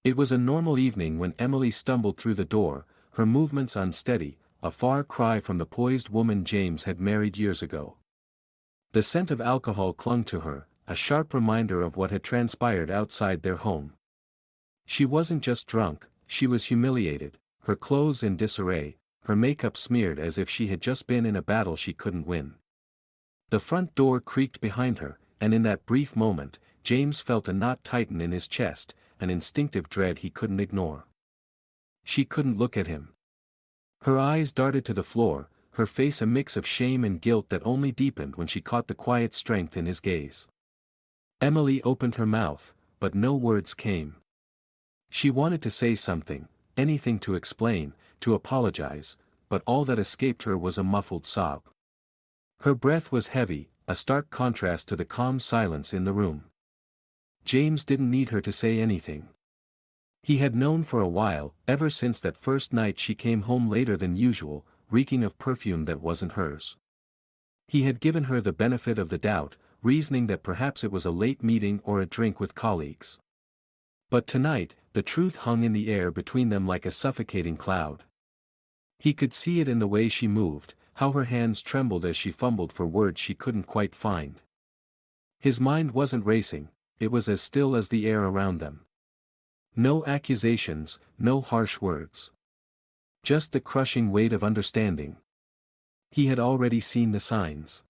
It was a normal evening when Emily stumbled through the door, her movements unsteady, a far cry from the poised woman James had married years ago. The scent of alcohol clung to her, a sharp reminder of what had transpired outside their home. She wasn't just drunk, she was humiliated, her clothes in disarray, her makeup smeared as if she had just been in a battle she couldn't win. The front door creaked behind her, and in that brief moment, James felt a knot tighten in his chest, an instinctive dread he couldn't ignore. She couldn't look at him. Her eyes darted to the floor, her face a mix of shame and guilt that only deepened when she caught the quiet strength in his gaze. Emily opened her mouth, but no words came. She wanted to say something, anything to explain, to apologize, but all that escaped her was a muffled sob. Her breath was heavy, a stark contrast to the calm silence in the room. James didn't need her to say anything. He had known for a while, ever since that first night she came home later than usual, reeking of perfume that wasn't hers. He had given her the benefit of the doubt, reasoning that perhaps it was a late meeting or a drink with colleagues. But tonight, the truth hung in the air between them like a suffocating cloud. He could see it in the way she moved, how her hands trembled as she fumbled for words she couldn't quite find. His mind wasn't racing, it was as still as the air around them. No accusations, no harsh words. Just the crushing weight of understanding. He had already seen the signs.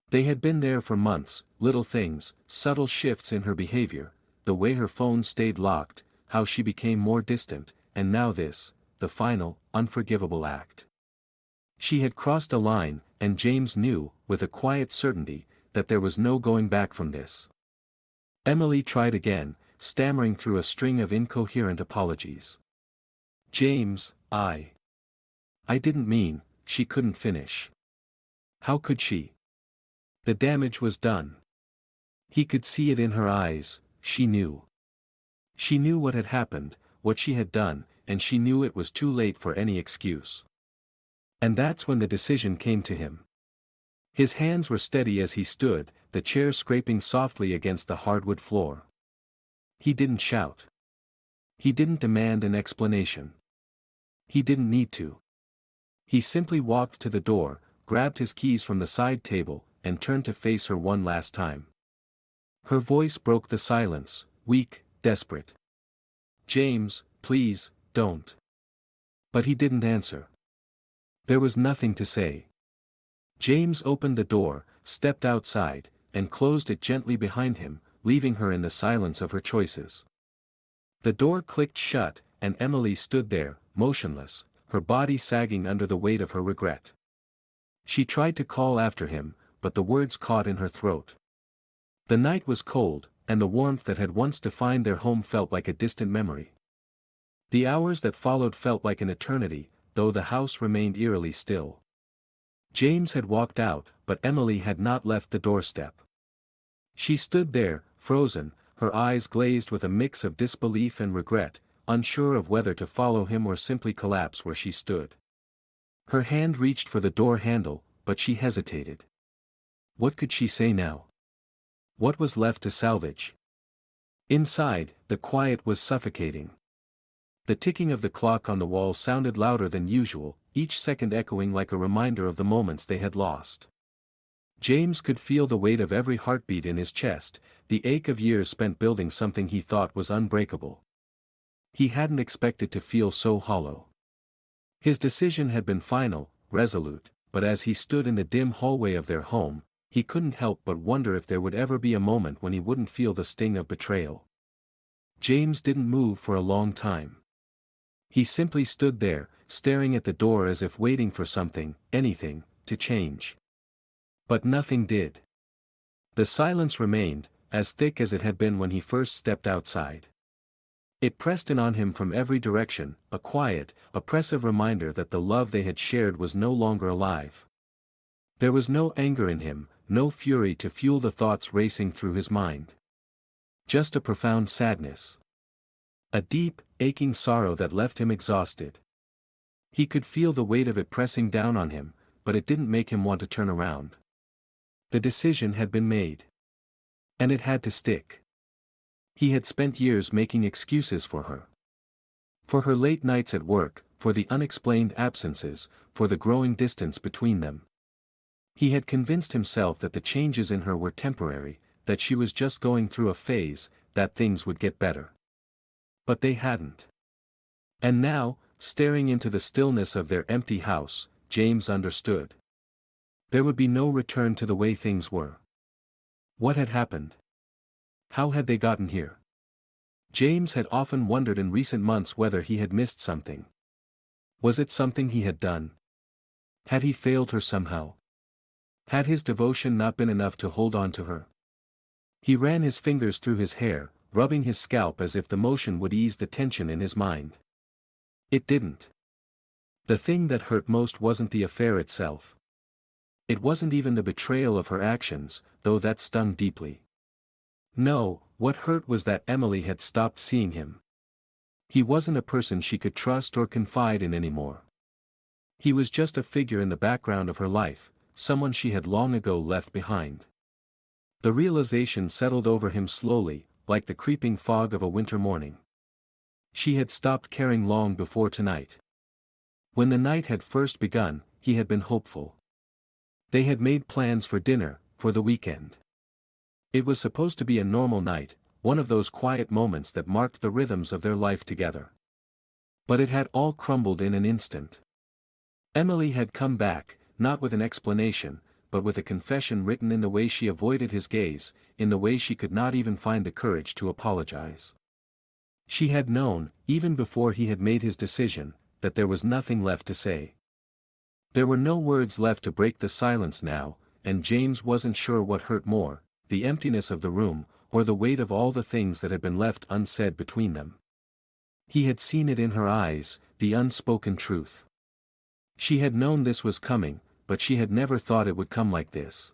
They had been there for months, little things, subtle shifts in her behavior, the way her phone stayed locked, how she became more distant, and now this, the final, unforgivable act. She had crossed a line, and James knew, with a quiet certainty, that there was no going back from this. Emily tried again, stammering through a string of incoherent apologies. James, I didn't mean, she couldn't finish. How could she? The damage was done. He could see it in her eyes, she knew. She knew what had happened, what she had done, and she knew it was too late for any excuse. And that's when the decision came to him. His hands were steady as he stood, the chair scraping softly against the hardwood floor. He didn't shout. He didn't demand an explanation. He didn't need to. He simply walked to the door, grabbed his keys from the side table, and turned to face her one last time. Her voice broke the silence, weak, desperate. James, please, don't. But he didn't answer. There was nothing to say. James opened the door, stepped outside, and closed it gently behind him, leaving her in the silence of her choices. The door clicked shut, and Emily stood there, motionless, her body sagging under the weight of her regret. She tried to call after him, but the words caught in her throat. The night was cold, and the warmth that had once defined their home felt like a distant memory. The hours that followed felt like an eternity, though the house remained eerily still. James had walked out, but Emily had not left the doorstep. She stood there, frozen, her eyes glazed with a mix of disbelief and regret, unsure of whether to follow him or simply collapse where she stood. Her hand reached for the door handle, but she hesitated. What could she say now? What was left to salvage? Inside, the quiet was suffocating. The ticking of the clock on the wall sounded louder than usual, each second echoing like a reminder of the moments they had lost. James could feel the weight of every heartbeat in his chest, the ache of years spent building something he thought was unbreakable. He hadn't expected to feel so hollow. His decision had been final, resolute, but as he stood in the dim hallway of their home, he couldn't help but wonder if there would ever be a moment when he wouldn't feel the sting of betrayal. James didn't move for a long time. He simply stood there, staring at the door as if waiting for something, anything, to change. But nothing did. The silence remained, as thick as it had been when he first stepped outside. It pressed in on him from every direction, a quiet, oppressive reminder that the love they had shared was no longer alive. There was no anger in him, no fury to fuel the thoughts racing through his mind. Just a profound sadness. A deep, aching sorrow that left him exhausted. He could feel the weight of it pressing down on him, but it didn't make him want to turn around. The decision had been made. And it had to stick. He had spent years making excuses for her. For her late nights at work, for the unexplained absences, for the growing distance between them. He had convinced himself that the changes in her were temporary, that she was just going through a phase, that things would get better. But they hadn't. And now, staring into the stillness of their empty house, James understood. There would be no return to the way things were. What had happened? How had they gotten here? James had often wondered in recent months whether he had missed something. Was it something he had done? Had he failed her somehow? Had his devotion not been enough to hold on to her? He ran his fingers through his hair, rubbing his scalp as if the motion would ease the tension in his mind. It didn't. The thing that hurt most wasn't the affair itself. It wasn't even the betrayal of her actions, though that stung deeply. No, what hurt was that Emily had stopped seeing him. He wasn't a person she could trust or confide in anymore. He was just a figure in the background of her life, someone she had long ago left behind. The realization settled over him slowly, like the creeping fog of a winter morning. She had stopped caring long before tonight. When the night had first begun, he had been hopeful. They had made plans for dinner, for the weekend. It was supposed to be a normal night, one of those quiet moments that marked the rhythms of their life together. But it had all crumbled in an instant. Emily had come back, not with an explanation, but with a confession written in the way she avoided his gaze, in the way she could not even find the courage to apologize. She had known, even before he had made his decision, that there was nothing left to say. There were no words left to break the silence now, and James wasn't sure what hurt more, the emptiness of the room, or the weight of all the things that had been left unsaid between them. He had seen it in her eyes, the unspoken truth. She had known this was coming, but she had never thought it would come like this.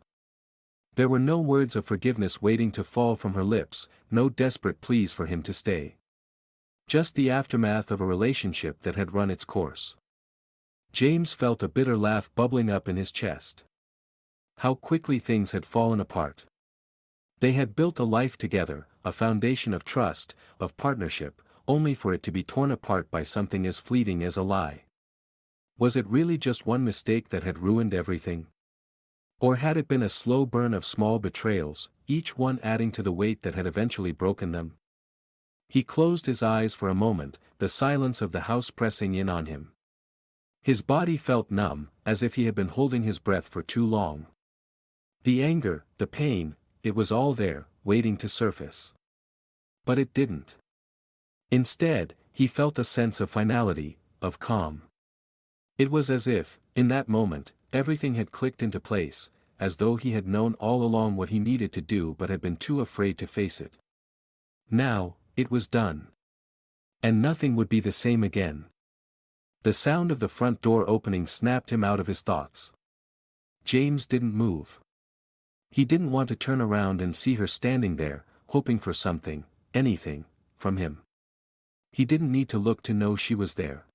There were no words of forgiveness waiting to fall from her lips, no desperate pleas for him to stay. Just the aftermath of a relationship that had run its course. James felt a bitter laugh bubbling up in his chest. How quickly things had fallen apart. They had built a life together, a foundation of trust, of partnership, only for it to be torn apart by something as fleeting as a lie. Was it really just one mistake that had ruined everything? Or had it been a slow burn of small betrayals, each one adding to the weight that had eventually broken them? He closed his eyes for a moment, the silence of the house pressing in on him. His body felt numb, as if he had been holding his breath for too long. The anger, the pain, it was all there, waiting to surface. But it didn't. Instead, he felt a sense of finality, of calm. It was as if, in that moment, everything had clicked into place, as though he had known all along what he needed to do but had been too afraid to face it. Now, it was done. And nothing would be the same again. The sound of the front door opening snapped him out of his thoughts. James didn't move. He didn't want to turn around and see her standing there, hoping for something, anything, from him. He didn't need to look to know she was there.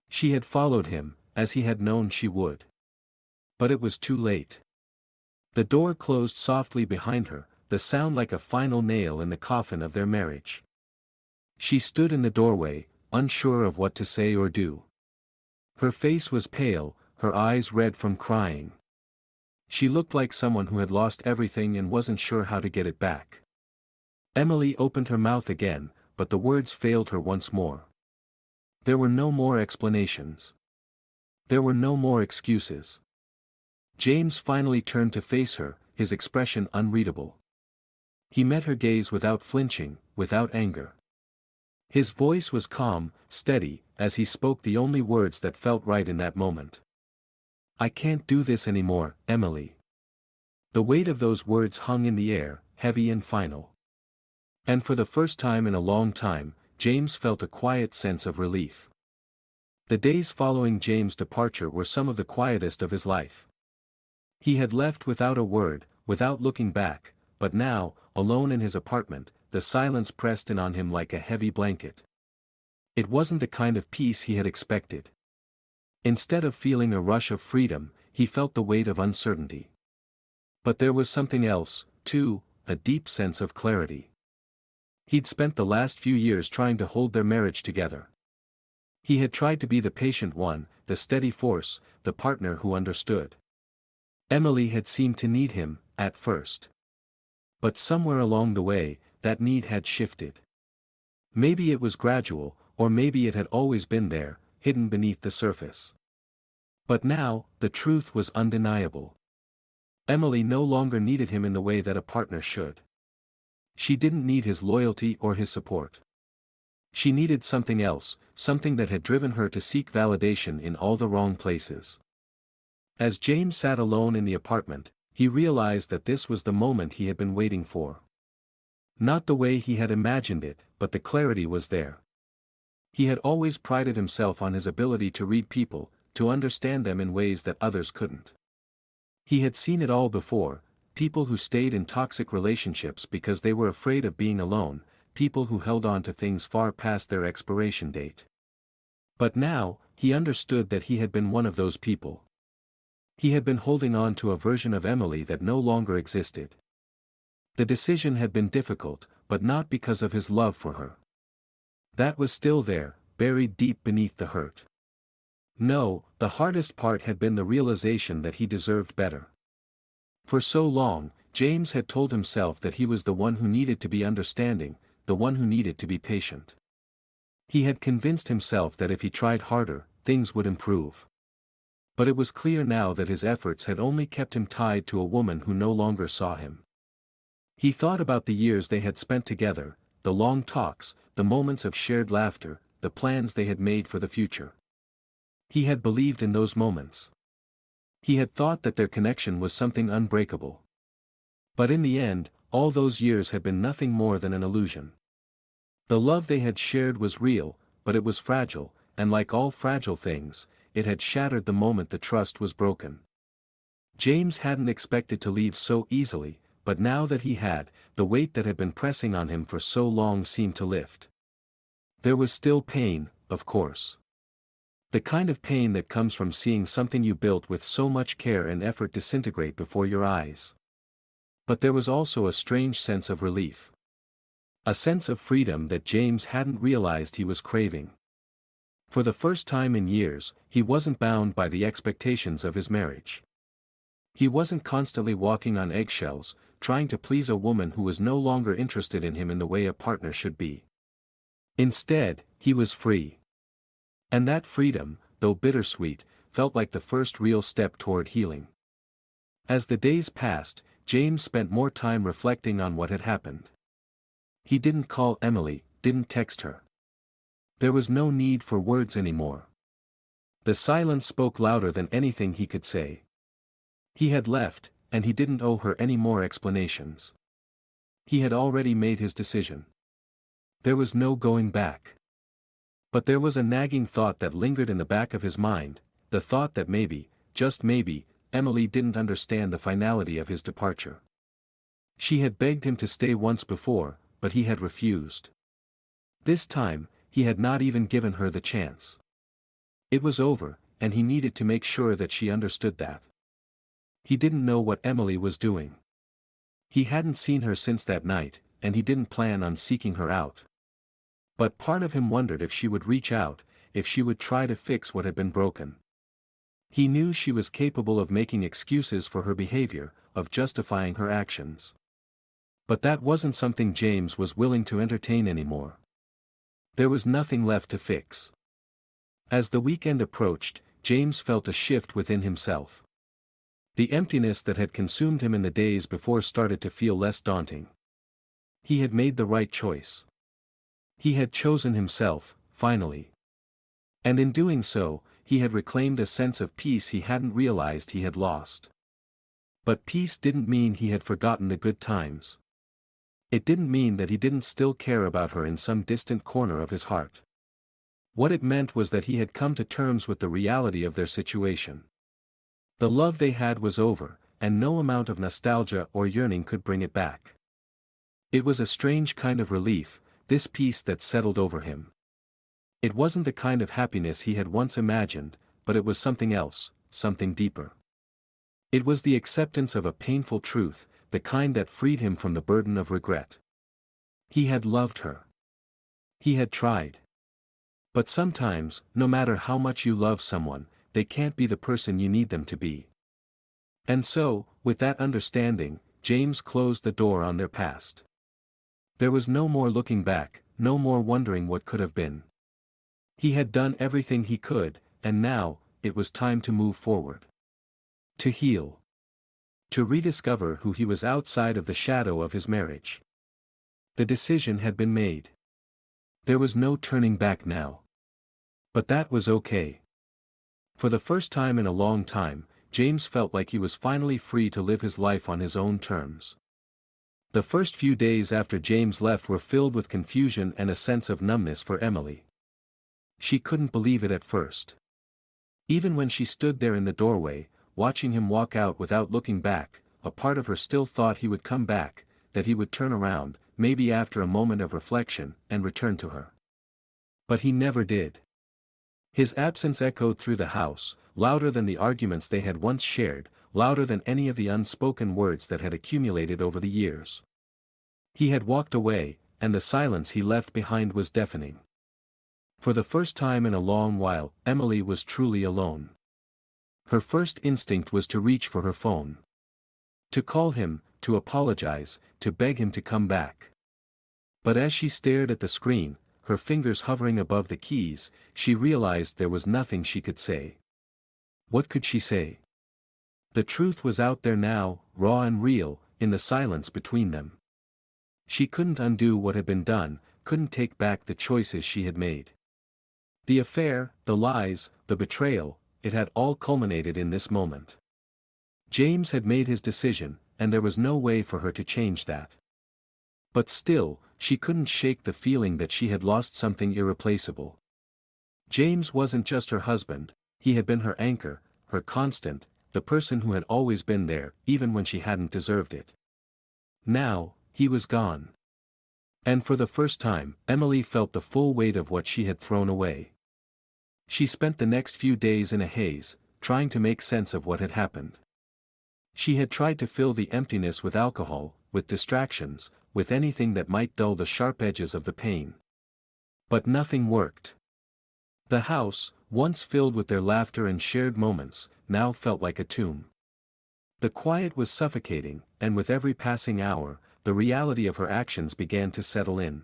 She had followed him, as he had known she would. But it was too late. The door closed softly behind her, the sound like a final nail in the coffin of their marriage. She stood in the doorway, unsure of what to say or do. Her face was pale, her eyes red from crying. She looked like someone who had lost everything and wasn't sure how to get it back. Emily opened her mouth again, but the words failed her once more. There were no more explanations. There were no more excuses. James finally turned to face her, his expression unreadable. He met her gaze without flinching, without anger. His voice was calm, steady, as he spoke the only words that felt right in that moment. "I can't do this anymore, Emily." The weight of those words hung in the air, heavy and final. And for the first time in a long time, James felt a quiet sense of relief. The days following James' departure were some of the quietest of his life. He had left without a word, without looking back, but now, alone in his apartment, the silence pressed in on him like a heavy blanket. It wasn't the kind of peace he had expected. Instead of feeling a rush of freedom, he felt the weight of uncertainty. But there was something else, too, a deep sense of clarity. He'd spent the last few years trying to hold their marriage together. He had tried to be the patient one, the steady force, the partner who understood. Emily had seemed to need him, at first. But somewhere along the way, that need had shifted. Maybe it was gradual, or maybe it had always been there, hidden beneath the surface. But now, the truth was undeniable. Emily no longer needed him in the way that a partner should. She didn't need his loyalty or his support. She needed something else, something that had driven her to seek validation in all the wrong places. As James sat alone in the apartment, he realized that this was the moment he had been waiting for. Not the way he had imagined it, but the clarity was there. He had always prided himself on his ability to read people, to understand them in ways that others couldn't. He had seen it all before, people who stayed in toxic relationships because they were afraid of being alone, people who held on to things far past their expiration date. But now, he understood that he had been one of those people. He had been holding on to a version of Emily that no longer existed. The decision had been difficult, but not because of his love for her. That was still there, buried deep beneath the hurt. No, the hardest part had been the realization that he deserved better. For so long, James had told himself that he was the one who needed to be understanding, the one who needed to be patient. He had convinced himself that if he tried harder, things would improve. But it was clear now that his efforts had only kept him tied to a woman who no longer saw him. He thought about the years they had spent together, the long talks, the moments of shared laughter, the plans they had made for the future. He had believed in those moments. He had thought that their connection was something unbreakable. But in the end, all those years had been nothing more than an illusion. The love they had shared was real, but it was fragile, and like all fragile things, it had shattered the moment the trust was broken. James hadn't expected to leave so easily, but now that he had, the weight that had been pressing on him for so long seemed to lift. There was still pain, of course. The kind of pain that comes from seeing something you built with so much care and effort disintegrate before your eyes. But there was also a strange sense of relief. A sense of freedom that James hadn't realized he was craving. For the first time in years, he wasn't bound by the expectations of his marriage. He wasn't constantly walking on eggshells, trying to please a woman who was no longer interested in him in the way a partner should be. Instead, he was free. And that freedom, though bittersweet, felt like the first real step toward healing. As the days passed, James spent more time reflecting on what had happened. He didn't call Emily, didn't text her. There was no need for words anymore. The silence spoke louder than anything he could say. He had left, and he didn't owe her any more explanations. He had already made his decision. There was no going back. But there was a nagging thought that lingered in the back of his mind, the thought that maybe, just maybe, Emily didn't understand the finality of his departure. She had begged him to stay once before, but he had refused. This time, he had not even given her the chance. It was over, and he needed to make sure that she understood that. He didn't know what Emily was doing. He hadn't seen her since that night, and he didn't plan on seeking her out. But part of him wondered if she would reach out, if she would try to fix what had been broken. He knew she was capable of making excuses for her behavior, of justifying her actions. But that wasn't something James was willing to entertain anymore. There was nothing left to fix. As the weekend approached, James felt a shift within himself. The emptiness that had consumed him in the days before started to feel less daunting. He had made the right choice. He had chosen himself, finally. And in doing so, he had reclaimed a sense of peace he hadn't realized he had lost. But peace didn't mean he had forgotten the good times. It didn't mean that he didn't still care about her in some distant corner of his heart. What it meant was that he had come to terms with the reality of their situation. The love they had was over, and no amount of nostalgia or yearning could bring it back. It was a strange kind of relief, this peace that settled over him. It wasn't the kind of happiness he had once imagined, but it was something else, something deeper. It was the acceptance of a painful truth, the kind that freed him from the burden of regret. He had loved her. He had tried. But sometimes, no matter how much you love someone, they can't be the person you need them to be. And so, with that understanding, James closed the door on their past. There was no more looking back, no more wondering what could have been. He had done everything he could, and now, it was time to move forward. To heal. To rediscover who he was outside of the shadow of his marriage. The decision had been made. There was no turning back now. But that was okay. For the first time in a long time, James felt like he was finally free to live his life on his own terms. The first few days after James left were filled with confusion and a sense of numbness for Emily. She couldn't believe it at first. Even when she stood there in the doorway, watching him walk out without looking back, a part of her still thought he would come back, that he would turn around, maybe after a moment of reflection, and return to her. But he never did. His absence echoed through the house, louder than the arguments they had once shared, louder than any of the unspoken words that had accumulated over the years. He had walked away, and the silence he left behind was deafening. For the first time in a long while, Emily was truly alone. Her first instinct was to reach for her phone. To call him, to apologize, to beg him to come back. But as she stared at the screen, her fingers hovering above the keys, she realized there was nothing she could say. What could she say? The truth was out there now, raw and real, in the silence between them. She couldn't undo what had been done, couldn't take back the choices she had made. The affair, the lies, the betrayal, it had all culminated in this moment. James had made his decision, and there was no way for her to change that. But still, she couldn't shake the feeling that she had lost something irreplaceable. James wasn't just her husband, he had been her anchor, her constant, the person who had always been there, even when she hadn't deserved it. Now, he was gone. And for the first time, Emily felt the full weight of what she had thrown away. She spent the next few days in a haze, trying to make sense of what had happened. She had tried to fill the emptiness with alcohol, with distractions, with anything that might dull the sharp edges of the pain. But nothing worked. The house, once filled with their laughter and shared moments, now felt like a tomb. The quiet was suffocating, and with every passing hour, the reality of her actions began to settle in.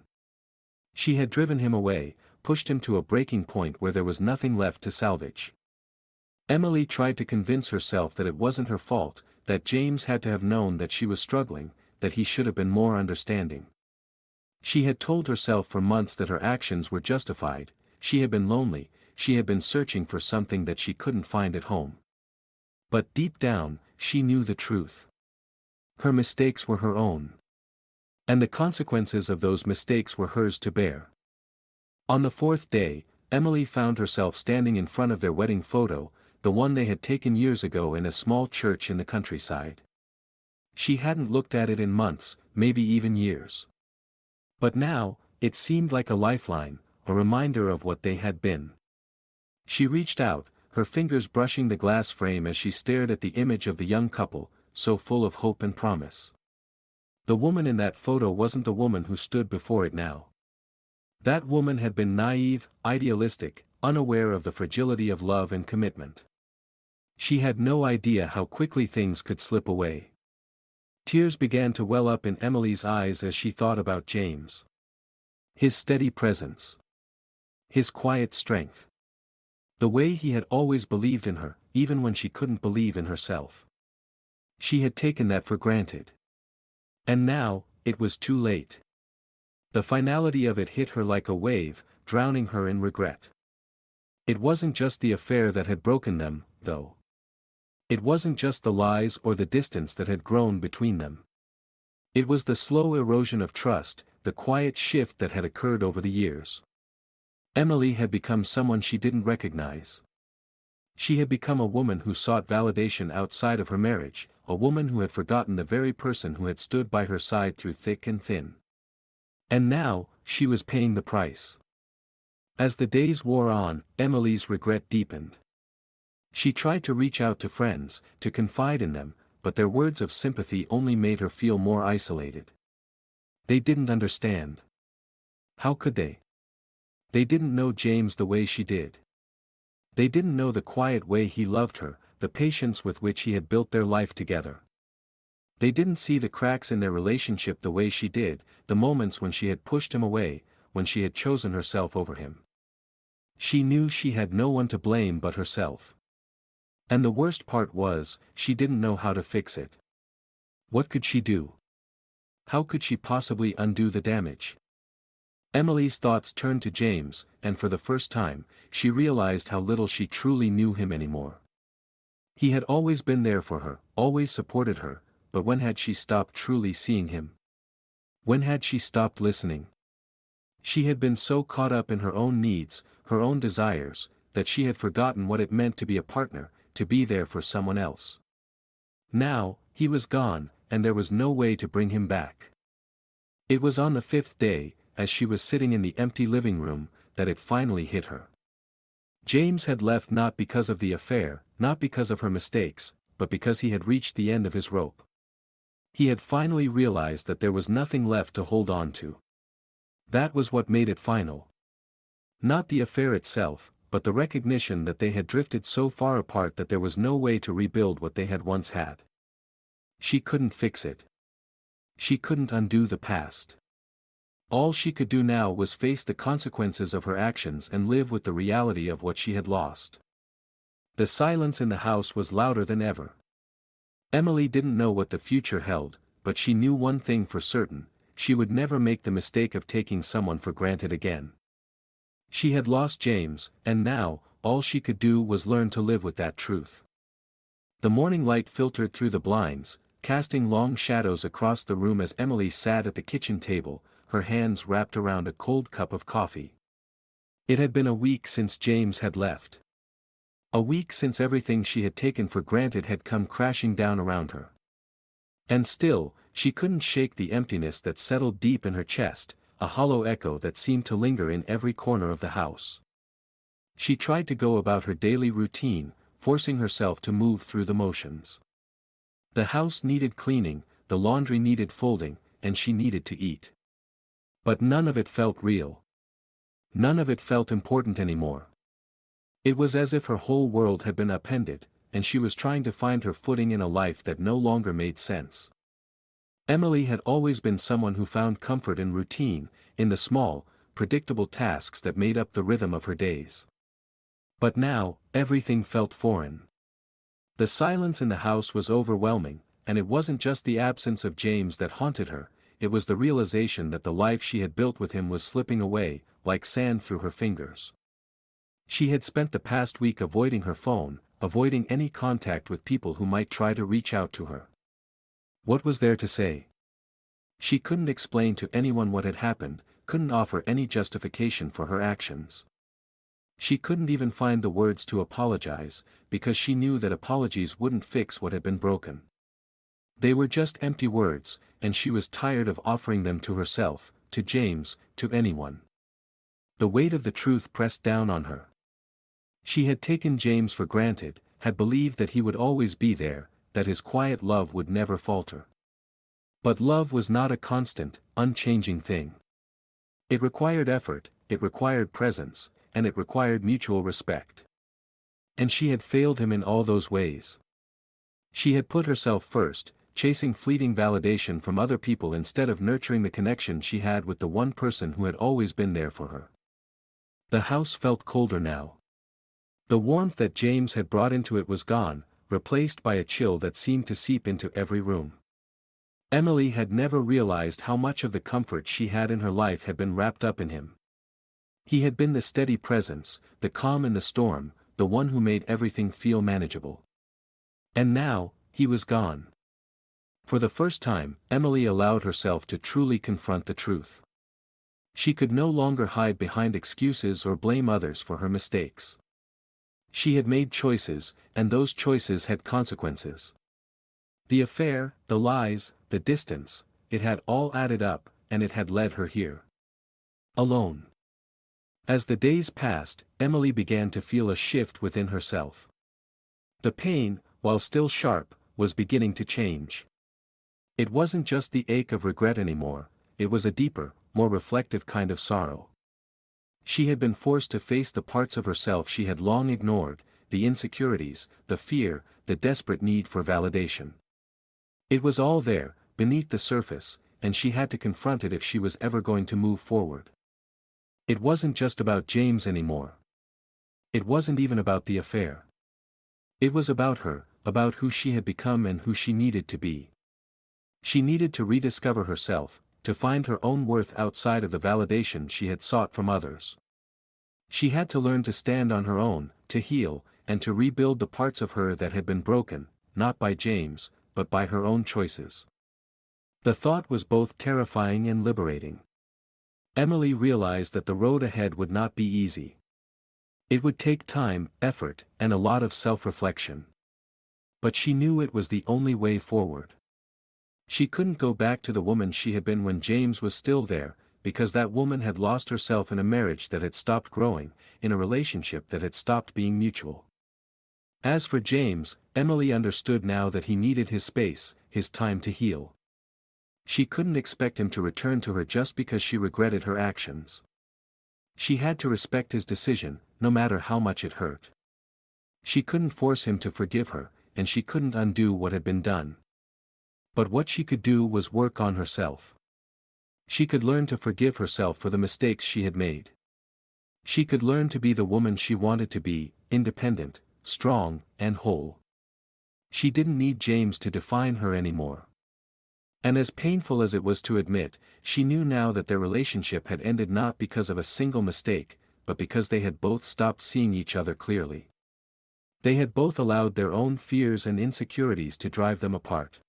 She had driven him away, pushed him to a breaking point where there was nothing left to salvage. Emily tried to convince herself that it wasn't her fault, that James had to have known that she was struggling, that he should have been more understanding. She had told herself for months that her actions were justified, she had been lonely, she had been searching for something that she couldn't find at home. But deep down, she knew the truth. Her mistakes were her own. And the consequences of those mistakes were hers to bear. On the fourth day, Emily found herself standing in front of their wedding photo, the one they had taken years ago in a small church in the countryside. She hadn't looked at it in months, maybe even years. But now, it seemed like a lifeline, a reminder of what they had been. She reached out, her fingers brushing the glass frame as she stared at the image of the young couple, so full of hope and promise. The woman in that photo wasn't the woman who stood before it now. That woman had been naive, idealistic, unaware of the fragility of love and commitment. She had no idea how quickly things could slip away. Tears began to well up in Emily's eyes as she thought about James. His steady presence. His quiet strength. The way he had always believed in her, even when she couldn't believe in herself. She had taken that for granted. And now, it was too late. The finality of it hit her like a wave, drowning her in regret. It wasn't just the affair that had broken them, though. It wasn't just the lies or the distance that had grown between them. It was the slow erosion of trust, the quiet shift that had occurred over the years. Emily had become someone she didn't recognize. She had become a woman who sought validation outside of her marriage, a woman who had forgotten the very person who had stood by her side through thick and thin. And now, she was paying the price. As the days wore on, Emily's regret deepened. She tried to reach out to friends, to confide in them, but their words of sympathy only made her feel more isolated. They didn't understand. How could they? They didn't know James the way she did. They didn't know the quiet way he loved her, the patience with which he had built their life together. They didn't see the cracks in their relationship the way she did, the moments when she had pushed him away, when she had chosen herself over him. She knew she had no one to blame but herself. And the worst part was, she didn't know how to fix it. What could she do? How could she possibly undo the damage? Emily's thoughts turned to James, and for the first time, she realized how little she truly knew him anymore. He had always been there for her, always supported her, but when had she stopped truly seeing him? When had she stopped listening? She had been so caught up in her own needs, her own desires, that she had forgotten what it meant to be a partner, to be there for someone else. Now, he was gone, and there was no way to bring him back. It was on the fifth day, as she was sitting in the empty living room, that it finally hit her. James had left not because of the affair, not because of her mistakes, but because he had reached the end of his rope. He had finally realized that there was nothing left to hold on to. That was what made it final. Not the affair itself, but the recognition that they had drifted so far apart that there was no way to rebuild what they had once had. She couldn't fix it. She couldn't undo the past. All she could do now was face the consequences of her actions and live with the reality of what she had lost. The silence in the house was louder than ever. Emily didn't know what the future held, but she knew one thing for certain: she would never make the mistake of taking someone for granted again. She had lost James, and now, all she could do was learn to live with that truth. The morning light filtered through the blinds, casting long shadows across the room as Emily sat at the kitchen table, her hands wrapped around a cold cup of coffee. It had been a week since James had left. A week since everything she had taken for granted had come crashing down around her. And still, she couldn't shake the emptiness that settled deep in her chest, a hollow echo that seemed to linger in every corner of the house. She tried to go about her daily routine, forcing herself to move through the motions. The house needed cleaning, the laundry needed folding, and she needed to eat. But none of it felt real. None of it felt important anymore. It was as if her whole world had been upended, and she was trying to find her footing in a life that no longer made sense. Emily had always been someone who found comfort in routine, in the small, predictable tasks that made up the rhythm of her days. But now, everything felt foreign. The silence in the house was overwhelming, and it wasn't just the absence of James that haunted her, it was the realization that the life she had built with him was slipping away, like sand through her fingers. She had spent the past week avoiding her phone, avoiding any contact with people who might try to reach out to her. What was there to say? She couldn't explain to anyone what had happened, couldn't offer any justification for her actions. She couldn't even find the words to apologize, because she knew that apologies wouldn't fix what had been broken. They were just empty words, and she was tired of offering them to herself, to James, to anyone. The weight of the truth pressed down on her. She had taken James for granted, had believed that he would always be there, that his quiet love would never falter. But love was not a constant, unchanging thing. It required effort, it required presence, and it required mutual respect. And she had failed him in all those ways. She had put herself first, chasing fleeting validation from other people instead of nurturing the connection she had with the one person who had always been there for her. The house felt colder now. The warmth that James had brought into it was gone, replaced by a chill that seemed to seep into every room. Emily had never realized how much of the comfort she had in her life had been wrapped up in him. He had been the steady presence, the calm in the storm, the one who made everything feel manageable. And now, he was gone. For the first time, Emily allowed herself to truly confront the truth. She could no longer hide behind excuses or blame others for her mistakes. She had made choices, and those choices had consequences. The affair, the lies, the distance, it had all added up, and it had led her here. Alone. As the days passed, Emily began to feel a shift within herself. The pain, while still sharp, was beginning to change. It wasn't just the ache of regret anymore, it was a deeper, more reflective kind of sorrow. She had been forced to face the parts of herself she had long ignored, the insecurities, the fear, the desperate need for validation. It was all there, beneath the surface, and she had to confront it if she was ever going to move forward. It wasn't just about James anymore. It wasn't even about the affair. It was about her, about who she had become and who she needed to be. She needed to rediscover herself, to find her own worth outside of the validation she had sought from others. She had to learn to stand on her own, to heal, and to rebuild the parts of her that had been broken, not by James, but by her own choices. The thought was both terrifying and liberating. Emily realized that the road ahead would not be easy. It would take time, effort, and a lot of self-reflection. But she knew it was the only way forward. She couldn't go back to the woman she had been when James was still there, because that woman had lost herself in a marriage that had stopped growing, in a relationship that had stopped being mutual. As for James, Emily understood now that he needed his space, his time to heal. She couldn't expect him to return to her just because she regretted her actions. She had to respect his decision, no matter how much it hurt. She couldn't force him to forgive her, and she couldn't undo what had been done. But what she could do was work on herself. She could learn to forgive herself for the mistakes she had made. She could learn to be the woman she wanted to be, independent, strong, and whole. She didn't need James to define her anymore. And as painful as it was to admit, she knew now that their relationship had ended not because of a single mistake, but because they had both stopped seeing each other clearly. They had both allowed their own fears and insecurities to drive them apart.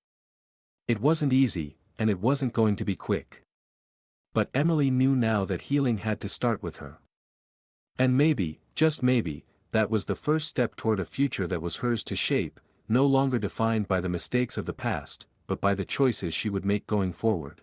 It wasn't easy, and it wasn't going to be quick. But Emily knew now that healing had to start with her. And maybe, just maybe, that was the first step toward a future that was hers to shape, no longer defined by the mistakes of the past, but by the choices she would make going forward.